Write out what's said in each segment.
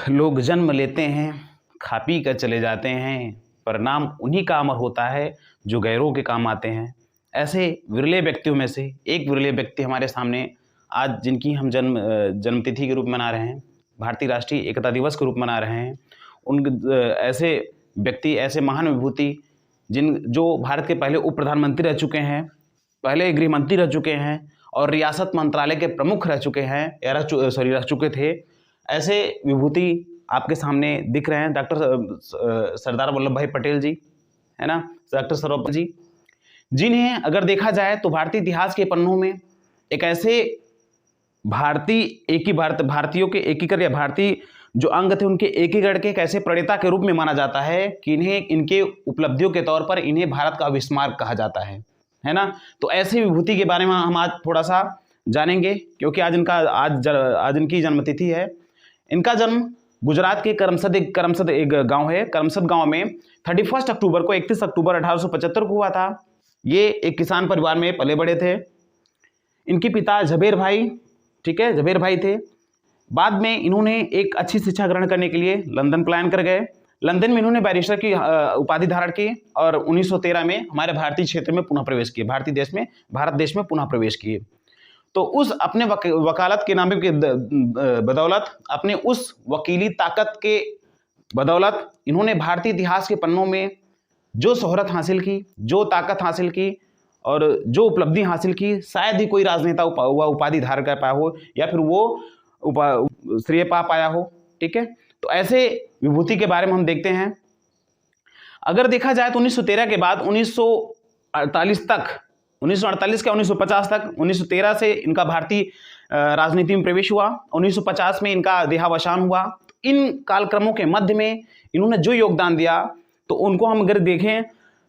लोग जन्म लेते हैं, खा पी कर चले जाते हैं, परिणाम उन्हीं का अमर होता है जो गैरों के काम आते हैं। ऐसे विरले व्यक्तियों में से एक विरले व्यक्ति हमारे सामने आज जिनकी हम जन्मतिथि के रूप में मना रहे हैं, भारतीय राष्ट्रीय एकता दिवस के रूप में मना रहे हैं। ऐसे व्यक्ति, ऐसे महान विभूति जो भारत के पहले उप प्रधानमंत्री रह चुके हैं, पहले गृह मंत्री रह चुके हैं और रियासत मंत्रालय के प्रमुख रह चुके हैं या रह चुके थे। ऐसे विभूति आपके सामने दिख रहे हैं, डॉक्टर सरदार वल्लभ भाई पटेल जी, है ना, डॉक्टर सर्वपल्ली जी, जिन्हें अगर देखा जाए तो भारतीय इतिहास के पन्नों में एक ऐसे भारतीयों के एकीकरण या भारतीय जो अंग थे उनके एकीकरण के एक ऐसे प्रणेता के रूप में माना जाता है कि इन्हें इनके उपलब्धियों के तौर पर इन्हें भारत का अविस्मारक कहा जाता है ना। तो ऐसे विभूति के बारे में हम आज थोड़ा सा जानेंगे, क्योंकि आज इनकी जन्मतिथि है। इनका जन्म गुजरात के करमसद एक गांव है, करमसद गांव में 31 अक्टूबर को 31 अक्टूबर 1875 को हुआ था। ये एक किसान परिवार में पले बड़े थे। इनके पिता झबेर भाई, ठीक है, झबेर भाई थे। बाद में इन्होंने एक अच्छी शिक्षा ग्रहण करने के लिए लंदन पलायन कर गए। लंदन में इन्होंने बैरिस्टर की उपाधि धारण की और 1913 में हमारे भारतीय क्षेत्र में पुनः प्रवेश किए, भारत देश में पुनः प्रवेश किए। तो उस अपने वकालत के नामे के बदौलत, अपने उस वकीली ताकत के बदौलत इन्होंने भारतीय इतिहास के पन्नों में जो शोहरत हासिल की, जो ताकत हासिल की और जो उपलब्धि हासिल की, शायद ही कोई राजनेता वह उपाधि धारण कर पाया हो या फिर वो श्रेय पा पाया हो। ठीक है, तो ऐसे विभूति के बारे में हम देखते हैं। अगर देखा जाए तो 1913 के बाद 1948 तक, 1948 के 1950 तक, 1913 से इनका भारतीय राजनीति में प्रवेश हुआ, 1950 में इनका देहावसान हुआ। इन कालक्रमों के मध्य में इन्होंने जो योगदान दिया, तो उनको हम अगर देखें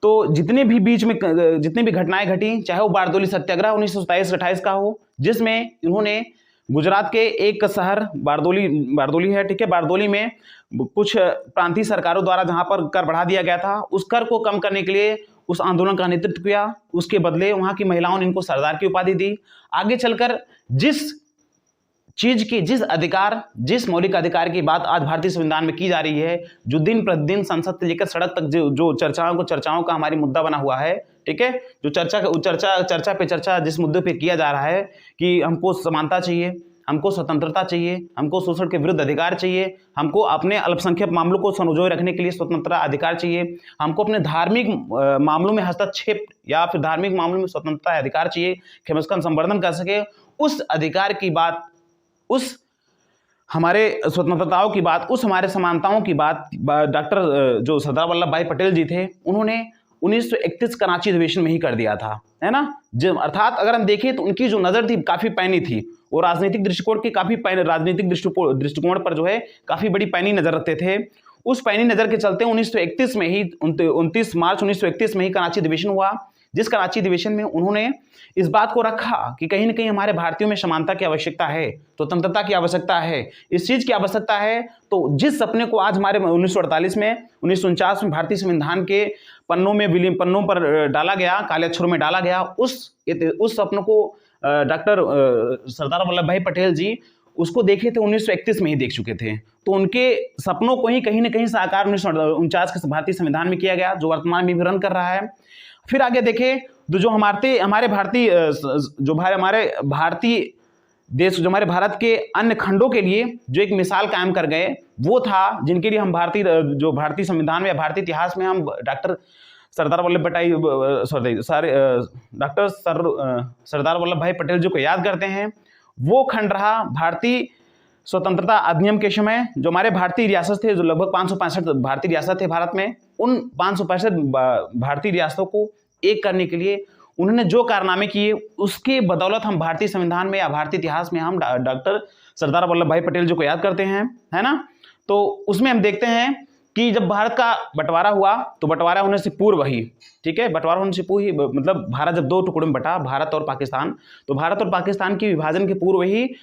तो जितने भी बीच में जितनी भी घटनाएं घटी, चाहे वो बारदोली सत्याग्रह 1927-28 का हो, जिसमें इन्होंने गुजरात के एक शहर बारदोली है, ठीक है, बारदोली में कुछ प्रांतीय सरकारों द्वारा जहां पर कर बढ़ा दिया गया था, उस कर को कम करने के लिए उस आंदोलन का नेतृत्व किया। उसके बदले वहां की महिलाओं ने इनको सरदार की उपाधि दी। आगे चलकर जिस मौलिक अधिकार की बात आज भारतीय संविधान में की जा रही है, जो दिन प्रतिदिन संसद से लेकर सड़क तक जो चर्चाओं का हमारी मुद्दा बना हुआ है, ठीक है, जो चर्चा जिस मुद्दे पे किया जा रहा है कि हमको समानता चाहिए, हमको स्वतंत्रता चाहिए, हमको शोषण के विरुद्ध अधिकार चाहिए, हमको अपने अल्पसंख्यक मामलों को संजोए रखने के लिए स्वतंत्रता अधिकार चाहिए, हमको अपने धार्मिक मामलों में हस्तक्षेप या फिर धार्मिक मामलों में स्वतंत्रता अधिकार चाहिए कि हम उसका संवर्धन कर सके। उस अधिकार की बात, उस हमारे स्वतंत्रताओं की बात, उस हमारे समानताओं की बात डॉक्टर जो सरदार वल्लभ भाई पटेल जी थे, उन्होंने 1931 कराची अधिवेशन में ही कर दिया था, है ना। अर्थात अगर हम देखें तो उनकी जो नज़र थी काफ़ी पैनी थी, वो राजनीतिक दृष्टिकोण की राजनीतिक दृष्टिकोण पर जो है काफ़ी बड़ी पैनी नज़र रखते थे। उस पैनी नज़र के चलते 1931 में ही 29 मार्च 1931 में ही कराची अधिवेशन हुआ, जिस कराची अधिवेशन में उन्होंने इस बात को रखा कि कहीं ना कहीं हमारे भारतीयों में समानता की आवश्यकता है, स्वतंत्रता की आवश्यकता है, इस चीज़ की आवश्यकता है। तो जिस सपने को आज हमारे 1948 में 1949 में भारतीय संविधान के पन्नों पर डाला गया, काले अक्षरों में डाला गया, उस सपनों को डॉक्टर सरदार वल्लभ भाई पटेल जी उसको देखे थे 1931 में ही देख चुके थे। तो उनके सपनों को ही कहीं ना कहीं साकार 1949 के भारतीय संविधान में किया गया, जो वर्तमान में भी रन कर रहा है। फिर आगे देखें तो जो हमारे भारत के अन्य खंडों के लिए जो एक मिसाल कायम कर गए, वो था जिनके लिए हम भारतीय संविधान में या भारतीय इतिहास में हम डॉक्टर सरदार वल्लभ भाई पटेल जी को याद करते हैं। वो खंड रहा भारतीय स्वतंत्रता अधिनियम के समय, जो हमारे भारतीय रियासत थे, जो लगभग 565 भारतीय रियासत थे भारत में, उन 565 भारतीय रियासतों को एक करने के लिए उन्होंने जो कारनामे किए, उसके बदौलत हम भारतीय संविधान में या भारतीय इतिहास में हम डॉक्टर सरदार वल्लभ भाई पटेल जी को याद करते हैं, है ना। तो उसमें हम देखते हैं कि जब भारत का बंटवारा हुआ, तो बंटवारा होने से पूर्व ही, ठीक है, बंटवारा होने से पूर्व ही, मतलब भारत जब 2 टुकड़ों में बटा, भारत और पाकिस्तान, तो भारत और पाकिस्तान के विभाजन के पूर्व ही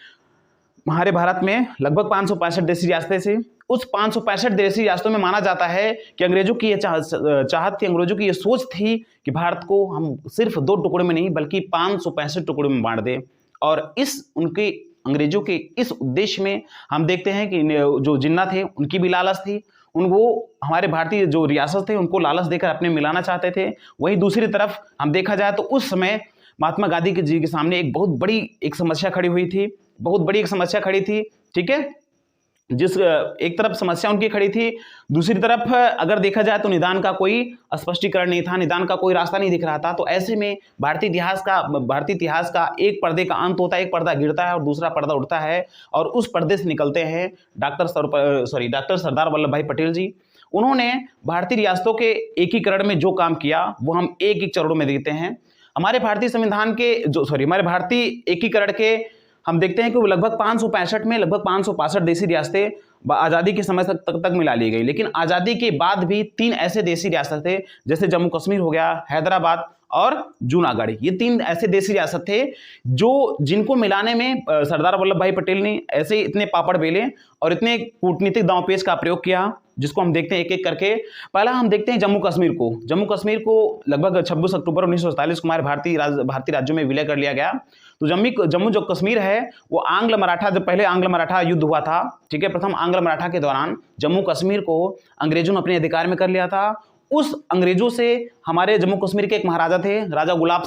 हमारे भारत में लगभग 565 देशी रियासतें थी। उस 565 देशी रियासतों में माना जाता है कि अंग्रेजों की ये चाहत थी, अंग्रेजों की ये सोच थी कि भारत को हम सिर्फ 2 टुकड़ों में नहीं बल्कि 565 टुकड़ों में बांट दें। और इस उनकी अंग्रेजों के इस उद्देश्य में हम देखते हैं कि जो जिन्ना थे उनकी भी लालच थी, उनको हमारे भारतीय जो रियासत थे उनको लालच देकर अपने मिलाना चाहते थे। वहीं दूसरी तरफ हम देखा जाए तो उस समय महात्मा गांधी जी के सामने एक बहुत बड़ी एक समस्या खड़ी हुई थी, बहुत बड़ी एक समस्या खड़ी थी, ठीक है। जिस एक तरफ समस्या उनकी खड़ी थी, दूसरी तरफ अगर देखा जाए तो निदान का कोई स्पष्टीकरण नहीं था, निदान का कोई रास्ता नहीं दिख रहा था। तो ऐसे में भारतीय इतिहास का एक पर्दे का अंत होता है, एक पर्दा गिरता है और दूसरा पर्दा उठता है, और उस पर्दे से निकलते हैं डॉक्टर सरदार वल्लभ भाई पटेल जी। उन्होंने भारतीय रियासतों के एकीकरण में जो काम किया वो हम एक एक चरणों में देखते हैं। हमारे भारतीय एकीकरण के हम देखते हैं कि वो लगभग 565 में लगभग 565 देसी रियासतें आज़ादी के समय तक मिला ली गई। लेकिन आज़ादी के बाद भी 3 ऐसे देसी रियासत थे, जैसे जम्मू कश्मीर हो गया, हैदराबाद और जूनागढ़, ये 3 ऐसे देसी रियासत थे जिनको मिलाने में सरदार वल्लभ भाई पटेल ने ऐसे इतने पापड़ बेले और इतने कूटनीतिक दांवपेच का प्रयोग किया, जिसको हम देखते हैं एक एक करके। पहला हम देखते हैं जम्मू कश्मीर को लगभग 26 अक्टूबर 1947 को हमारे भारतीय राज्यों में विलय कर लिया गया। तो जम्मू जो कश्मीर है वो जब पहले आंग्ल मराठा युद्ध हुआ था, ठीक है, प्रथम आंग्ल मराठा के दौरान जम्मू कश्मीर को अंग्रेजों ने अपने अधिकार में कर लिया था। उस अंग्रेजों से हमारे जम्मू कश्मीर के एक महाराजा थे राजा गुलाब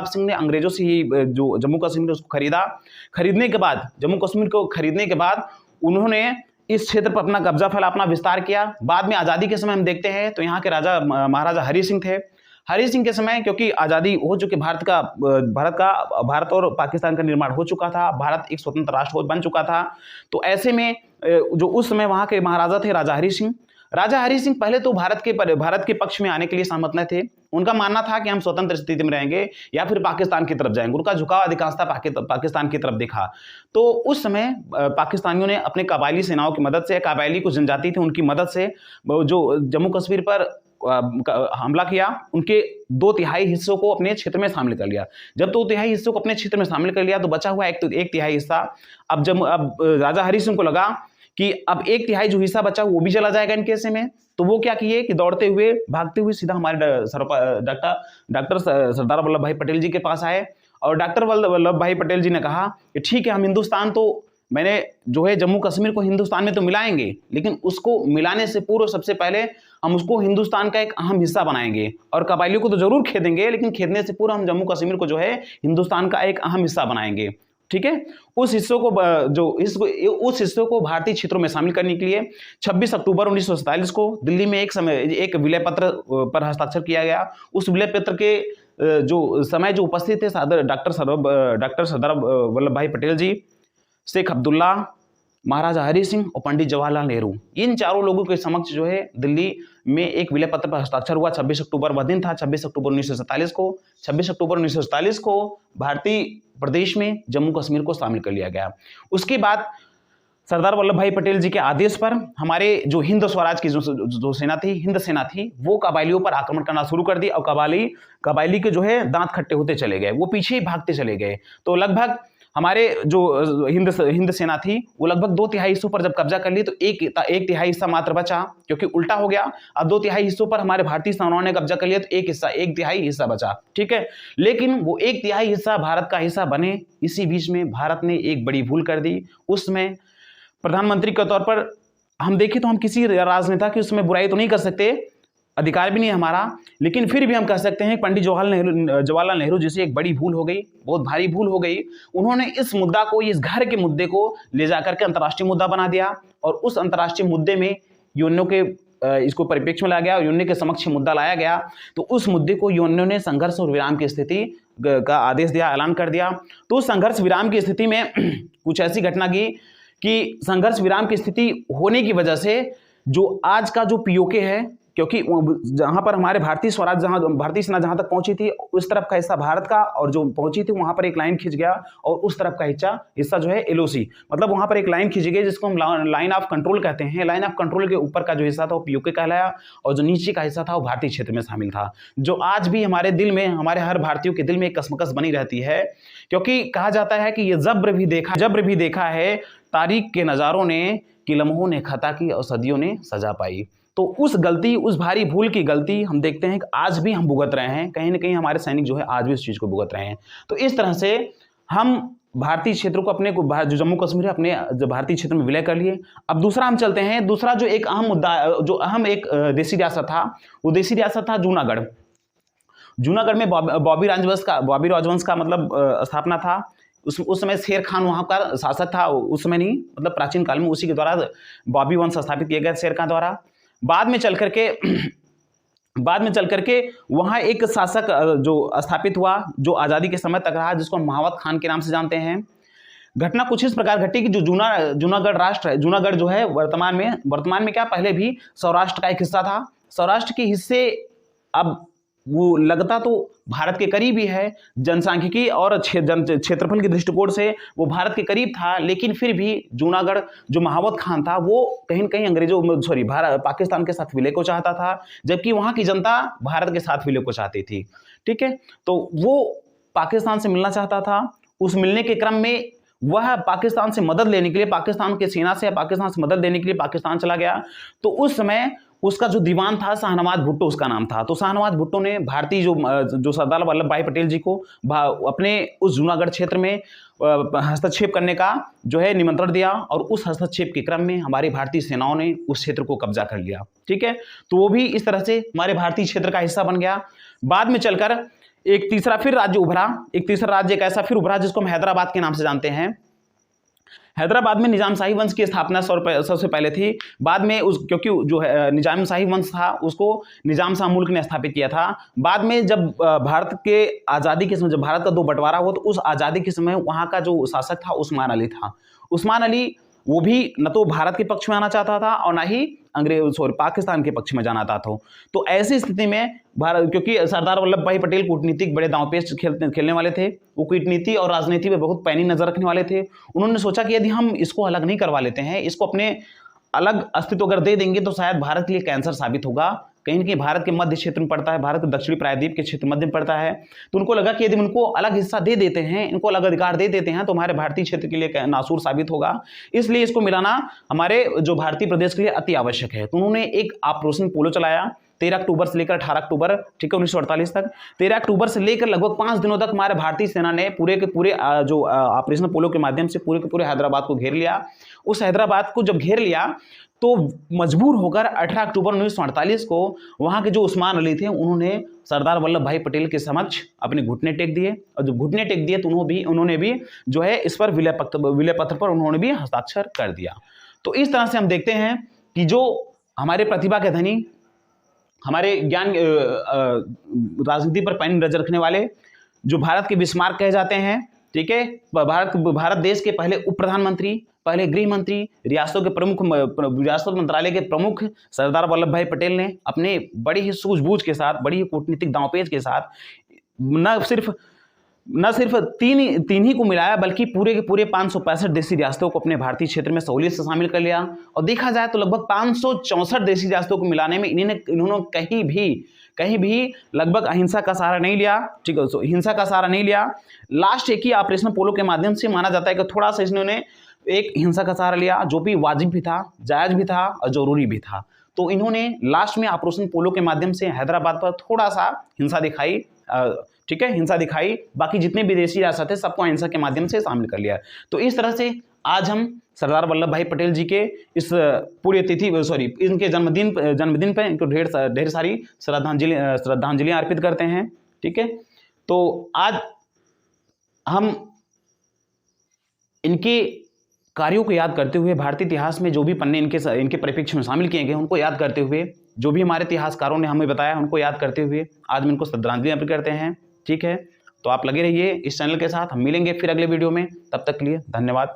सिंह ने अंग्रेजों से ही जो जम्मू कश्मीर उसको जम्मू कश्मीर को खरीदने के बाद उन्होंने इस क्षेत्र पर अपना कब्जा फैला, अपना विस्तार किया। बाद में आज़ादी के समय हम देखते हैं तो यहाँ के महाराजा हरि सिंह थे। हरि सिंह के समय क्योंकि आज़ादी हो चुकी, भारत और पाकिस्तान का निर्माण हो चुका था, भारत एक स्वतंत्र राष्ट्र बन चुका था। तो ऐसे में जो उस समय वहाँ के महाराजा थे राजा हरि सिंह पहले तो भारत के पक्ष में आने के लिए सहमत न थे। उनका मानना था कि हम स्वतंत्र स्थिति में रहेंगे या फिर पाकिस्तान की तरफ जाएंगे। उनका झुकाव अधिकांशतः पाकिस्तान की तरफ दिखा। तो उस समय पाकिस्तानियों ने अपने कबायली सेनाओं की मदद से, कबायली कुछ जनजाति थे उनकी मदद से जो जम्मू कश्मीर पर हमला किया, उनके 2/3 हिस्सों को अपने क्षेत्र में शामिल कर लिया। जब 2/3 हिस्सों को अपने क्षेत्र में शामिल कर लिया तो बचा हुआ 1/3 हिस्सा अब राजा हरि सिंह को लगा कि अब 1/3 जो हिस्सा बचा वो भी चला जाएगा इनके हिस्से में। तो वो क्या किए कि दौड़ते हुए भागते हुए सीधा हमारे डॉक्टर सरदार वल्लभ भाई पटेल जी के पास आए, और डॉक्टर वल्लभ भाई पटेल जी ने कहा कि ठीक है, हम हिंदुस्तान तो मैंने जो है जम्मू कश्मीर को हिंदुस्तान में तो मिलाएंगे, लेकिन उसको मिलाने से पूर्व सबसे पहले हम उसको हिंदुस्तान का एक अहम हिस्सा बनाएंगे, और कबायलियों को तो जरूर खेदेंगे लेकिन खेदने से पूर्व हम जम्मू कश्मीर को जो है हिंदुस्तान का एक अहम हिस्सा बनाएंगे, ठीक है। उस हिस्सों को भारतीय क्षेत्रों में शामिल करने के लिए 26 अक्टूबर 1947 को दिल्ली में एक विलय पत्र पर हस्ताक्षर किया गया। उस विलय पत्र के जो उपस्थित थे डॉक्टर सरदार वल्लभ भाई पटेल जी, शेख अब्दुल्ला, महाराजा हरि सिंह और पंडित जवाहरलाल नेहरू, इन चारों लोगों के समक्ष जो है दिल्ली में एक विलय पत्र पर हस्ताक्षर हुआ। 26 अक्टूबर वह दिन था, 26 अक्टूबर 1947 को भारतीय प्रदेश में जम्मू कश्मीर को शामिल कर लिया गया। उसके बाद सरदार वल्लभ भाई पटेल जी के आदेश पर हमारे जो हिंद स्वराज की जो सेना थी, हिंद सेना थी, वो कबायलियों पर आक्रमण करना शुरू कर दी, और कबायली के जो है दांत खट्टे होते चले गए, वो पीछे भागते चले गए। तो लगभग हमारे जो हिंद सेना थी वो लगभग 2/3 हिस्सों पर जब कब्जा कर ली तो 1/3 हिस्सा मात्र बचा, क्योंकि उल्टा हो गया। अब 2/3 हिस्सों पर हमारे भारतीय सेनाओं ने कब्जा कर लिया तो 1/3 हिस्सा बचा, ठीक है। लेकिन वो 1/3 हिस्सा भारत का हिस्सा बने, इसी बीच में भारत ने एक बड़ी भूल कर दी। उसमें प्रधानमंत्री के तौर पर हम देखें तो हम किसी राजनेता की उसमें बुराई तो नहीं कर सकते, अधिकार भी नहीं है हमारा, लेकिन फिर भी हम कह सकते हैं पंडित जवाहरलाल नेहरू जैसी एक बड़ी भूल हो गई, बहुत भारी भूल हो गई। उन्होंने इस मुद्दा को, इस घर के मुद्दे को ले जाकर के अंतर्राष्ट्रीय मुद्दा बना दिया, और उस अंतर्राष्ट्रीय मुद्दे में यूएनओ के इसको परिप्रेक्ष्य में लाया गया, यूएनओ के समक्ष मुद्दा लाया गया। तो उस मुद्दे को यूएनओ ने संघर्ष और विराम की स्थिति का आदेश दिया, ऐलान कर दिया। तो उस संघर्ष विराम की स्थिति में कुछ ऐसी घटना की कि संघर्ष विराम की स्थिति होने की वजह से जो आज का जो पीओके है, क्योंकि जहां पर हमारे भारतीय सेना जहां तक पहुंची थी उस तरफ का हिस्सा भारत का, और जो पहुंची थी वहां पर एक लाइन खिंच गया, और उस तरफ का हिस्सा जो है एलओसी, मतलब वहां पर एक लाइन खिंच गई जिसको हम लाइन ऑफ कंट्रोल कहते हैं। लाइन ऑफ कंट्रोल के ऊपर का जो हिस्सा था वो पीओके कहलाया, और जो नीचे का हिस्सा था वो भारतीय क्षेत्र में शामिल था, जो आज भी हमारे दिल में, हमारे हर भारतीय के दिल में एक कसमकस बनी रहती है। क्योंकि कहा जाता है कि ये जब्र भी देखा है तारीख के नजारों ने, कि लम्हों ने खता की और सदियों ने सजा पाई। तो उस भारी भूल की गलती हम देखते हैं कि आज भी हम भुगत रहे हैं, कहीं ना कहीं हमारे सैनिक जो है आज भी उस चीज़ को भुगत रहे हैं। तो इस तरह से हम भारतीय क्षेत्र को अपने को जो जम्मू कश्मीर है अपने जो भारतीय क्षेत्र में विलय कर लिए। अब दूसरा हम चलते हैं, दूसरा जो एक अहम मुद्दा, जो अहम एक देसी रियासत था, वो देसी रियासत था जूनागढ़। जूनागढ़ में बॉबी राजवंश का मतलब स्थापना था। उस समय शेर खान वहाँ का शासक था, उस समय नहीं मतलब प्राचीन काल में उसी के द्वारा बॉबी वंश स्थापित किया गया शेर खान द्वारा। बाद में चल करके वहाँ एक शासक जो स्थापित हुआ जो आज़ादी के समय तक रहा, जिसको महावत खान के नाम से जानते हैं। घटना कुछ इस प्रकार घटी कि जो जूनागढ़ राष्ट्र है, जूनागढ़ जो है वर्तमान में क्या पहले भी सौराष्ट्र का एक हिस्सा था। सौराष्ट्र के हिस्से अब वो लगता तो भारत के करीब ही है, जनसांख्यिकी और क्षेत्रफल के दृष्टिकोण से वो भारत के करीब था, लेकिन फिर भी जूनागढ़ जो महावत खान था वो कहीं न कहीं पाकिस्तान के साथ विलय को चाहता था, जबकि वहाँ की जनता भारत के साथ विलय को चाहती थी। ठीक है, तो वो पाकिस्तान से मिलना चाहता था। उस मिलने के क्रम में वह पाकिस्तान से मदद लेने के लिए, पाकिस्तान के सेना से पाकिस्तान से मदद लेने के लिए पाकिस्तान चला गया। तो उस समय उसका जो दीवान था शाहनवाज भुट्टो उसका नाम था। तो शाहनवाज भुट्टो ने भारतीय जो सरदार वल्लभ भाई पटेल जी को अपने उस जूनागढ़ क्षेत्र में हस्तक्षेप करने का जो है निमंत्रण दिया, और उस हस्तक्षेप के क्रम में हमारी भारतीय सेनाओं ने उस क्षेत्र को कब्जा कर लिया। ठीक है, तो वो भी इस तरह से हमारे भारतीय क्षेत्र का हिस्सा बन गया। बाद में चलकर एक तीसरा राज्य एक ऐसा फिर उभरा जिसको हम हैदराबाद के नाम से जानते हैं। हैदराबाद में निजाम शाही वंश की स्थापना सबसे पहले थी। बाद में क्योंकि जो है निजाम शाही वंश था उसको निजाम शाह मुल्क ने स्थापित किया था। बाद में जब भारत के आज़ादी के समय, जब भारत का 2 बंटवारा हुआ, तो उस आज़ादी के समय वहाँ का जो शासक था उस्मान अली था। उस्मान अली वो भी न तो भारत के पक्ष में आना चाहता था और ना ही पाकिस्तान के पक्ष में जाना चाहता था। तो ऐसी स्थिति में क्योंकि सरदार वल्लभ भाई पटेल कूटनीतिक बड़े दांवपेच खेलने वाले थे, वो कूटनीति और राजनीति में बहुत पैनी नजर रखने वाले थे। उन्होंने सोचा कि यदि हम इसको अलग नहीं करवा लेते हैं, इसको अपने अलग अस्तित्व अगर दे देंगे तो शायद भारत के लिए कैंसर साबित होगा। कहीं न कहीं भारत के मध्य क्षेत्र में पड़ता है, भारत के दक्षिणी प्रायद्वीप के क्षेत्र मध्य में पड़ता है। तो उनको लगा कि यदि उनको अलग हिस्सा दे देते हैं, इनको अलग अधिकार दे देते हैं, तो हमारे भारतीय क्षेत्र के लिए नासूर साबित होगा। इसलिए इसको मिलाना हमारे जो भारतीय प्रदेश के लिए अति आवश्यक है। तो उन्होंने एक ऑपरेशन पोलो चलाया 13 अक्टूबर से लेकर 18 अक्टूबर, ठीक है, 1948 तक। 13 अक्टूबर से लेकर लगभग 5 दिनों तक हमारे भारतीय सेना ने पूरे के पूरे जो ऑपरेशन पोलो के माध्यम से पूरे के पूरे हैदराबाद को घेर लिया। उस हैदराबाद को जब घेर लिया तो मजबूर होकर 18 अक्टूबर 1948 को वहाँ के जो उस्मान अली थे उन्होंने सरदार वल्लभ भाई पटेल के समक्ष अपने घुटने टेक दिए, और जब घुटने टेक दिए तो उन्होंने भी जो है इस पर विलय पत्र पर उन्होंने भी हस्ताक्षर कर दिया। तो इस तरह से हम देखते हैं कि जो हमारे प्रतिभा के धनी, हमारे ज्ञान राजनीति पर पैनी नजर रखने वाले, जो भारत के बिस्मार्क कहे जाते हैं, ठीक है, भारत देश के पहले उप प्रधानमंत्री, पहले गृह मंत्री, रियासत मंत्रालय के प्रमुख सरदार वल्लभ भाई पटेल ने अपने बड़ी ही सूझबूझ के साथ, बड़ी ही कूटनीतिक दांवपेच के साथ न सिर्फ तीन ही को मिलाया, बल्कि पूरे के पूरे 565 देसी रियासतों को अपने भारतीय क्षेत्र में सहूलियत से शामिल कर लिया। और देखा जाए तो लगभग 564 देसी रियासतों को मिलाने में इन्होंने कहीं भी लगभग अहिंसा का सहारा नहीं लिया। ठीक है, हिंसा का सहारा नहीं लिया। लास्ट एक ही ऑपरेशन पोलो के माध्यम से माना जाता है कि थोड़ा सा इन्होंने एक हिंसा का सहारा लिया, जो भी वाजिब भी था, जायज भी था और जरूरी भी था। तो इन्होंने लास्ट में ऑपरेशन पोलो के माध्यम से हैदराबाद पर थोड़ा सा हिंसा दिखाई, ठीक है, हिंसा दिखाई। बाकी जितने विदेशी रियासत है सबको हिंसा के माध्यम से शामिल कर लिया। तो इस तरह से आज हम सरदार वल्लभ भाई पटेल जी के इस इनके जन्मदिन पर इनको ढेर सारी श्रद्धांजलि अर्पित करते हैं। ठीक है, तो आज हम इनके कार्यों को याद करते हुए, भारतीय इतिहास में जो भी पन्ने इनके परिप्रेक्ष्य में शामिल किए गए उनको याद करते हुए, जो भी हमारे इतिहासकारों ने हमें बताया उनको याद करते हुए आज हम इनको श्रद्धांजलि अर्पित करते हैं। ठीक है, तो आप लगे रहिए इस चैनल के साथ। हम मिलेंगे फिर अगले वीडियो में, तब तक के लिए धन्यवाद।